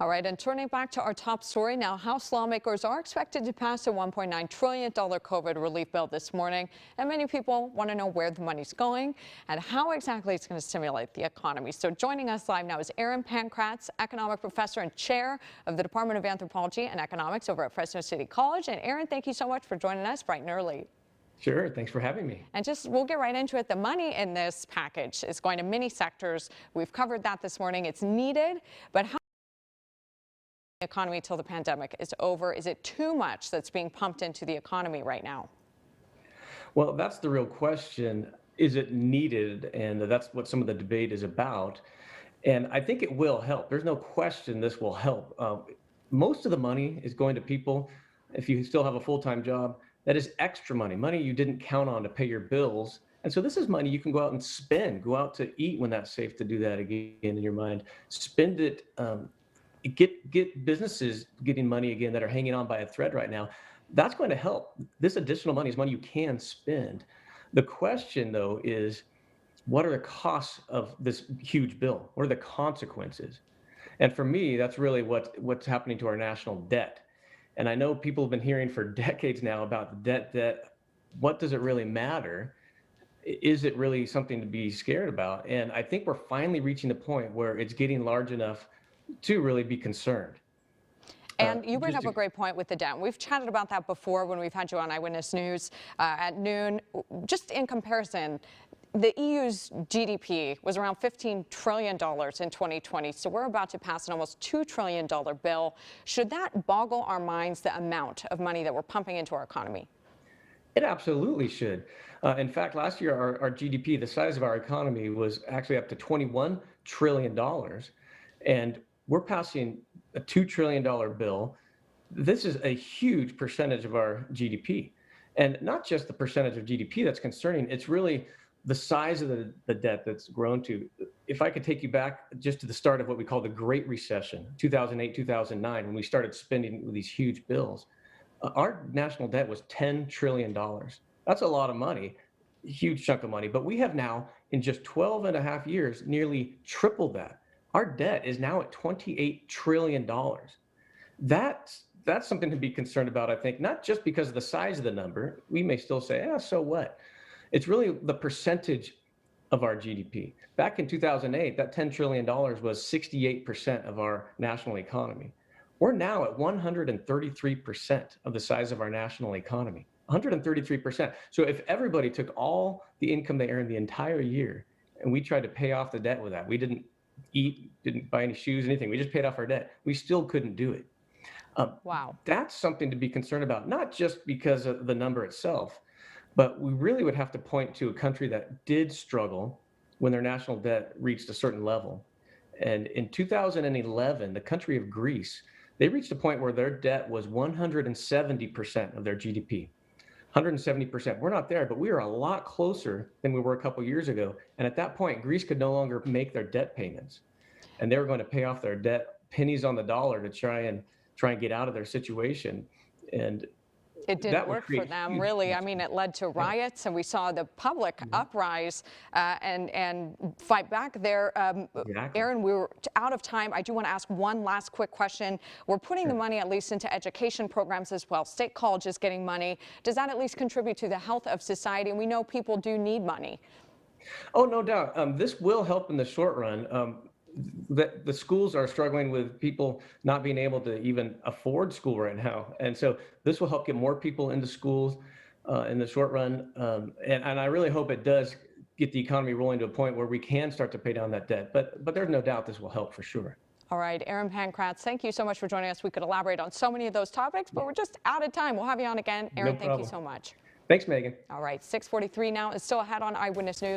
All right, and turning back to our top story now, House lawmakers are expected to pass a $1.9 trillion COVID relief bill this morning, and many people want to know where the money's going and how exactly it's going to stimulate the economy. So joining us live now is Pankratz, economic professor and chair of the Department of Anthropology and Economics over at Fresno City College. And Aaron, thank you so much for joining us bright and early. Sure, thanks for having me. And we'll get right into it. The money in this package is going to many sectors. We've covered that this morning. It's needed, but how economy till the pandemic is over? Is it too much that's being pumped into the economy right now? Well, that's the real question. Is it needed? And that's what some of the debate is about. And I think it will help. There's no question this will help. Most of the money is going to people, if you still have a full-time job, that is extra money, money you didn't count on to pay your bills. And so this is money you can go out and spend, go out to eat when that's safe to do that again in your mind. Spend it, get businesses getting money again that are hanging on by a thread right now. That's going to help. This additional money is money you can spend. The question, though, is what are the costs of this huge bill? What are the consequences? And for me, that's really what's happening to our national debt. And I know people have been hearing for decades now about the debt. What does it really matter? Is it really something to be scared about? And I think we're finally reaching the point where it's getting large enough to really be concerned. And you bring up a great point with the debt. We've chatted about that before when we've had you on Eyewitness News at noon. Just in comparison, the EU's GDP was around $15 trillion in 2020, so we're about to pass an almost $2 trillion bill. Should that boggle our minds, the amount of money that we're pumping into our economy? It absolutely should. In fact, last year, our GDP, the size of our economy, was actually up to $21 trillion. And we're passing a $2 trillion bill. This is a huge percentage of our GDP. And not just the percentage of GDP that's concerning, it's really the size of the debt that's grown to. If I could take you back just to the start of what we call the Great Recession, 2008, 2009, when we started spending these huge bills, our national debt was $10 trillion. That's a lot of money, a huge chunk of money. But we have now, in just 12 and a half years, nearly tripled that. Our debt is now at $28 trillion. That's something to be concerned about, I think, not just because of the size of the number. We may still say, so what? It's really the percentage of our GDP. Back in 2008, that $10 trillion was 68% of our national economy. We're now at 133% of the size of our national economy, 133%. So if everybody took all the income they earned the entire year and we tried to pay off the debt with that, we didn't eat, didn't buy any shoes, anything, we just paid off our debt, we still couldn't do it. Wow. That's something to be concerned about, not just because of the number itself, but we really would have to point to a country that did struggle when their national debt reached a certain level. And in 2011, the country of Greece, they reached a point where their debt was 170% of their GDP. 170%. We're not there, but we are a lot closer than we were a couple years ago. And at that point, Greece could no longer make their debt payments. And they were going to pay off their debt pennies on the dollar to try and get out of their situation. And it didn't work for them, really. I mean, it led to riots, and we saw the public uprise and fight back there. Exactly. Aaron, we were out of time. I do want to ask one last quick question. We're putting the money at least into education programs as well. State colleges getting money. Does that at least contribute to the health of society? And we know people do need money. Oh, no doubt. This will help in the short run. The schools are struggling with people not being able to even afford school right now. And so this will help get more people into schools in the short run. And I really hope it does get the economy rolling to a point where we can start to pay down that debt. But there's no doubt this will help for sure. All right, Pankratz, thank you so much for joining us. We could elaborate on so many of those topics, but we're just out of time. We'll have you on again. Aaron, thank you so much. Thanks, Megan. All right, 6:43 now is still ahead on Eyewitness News.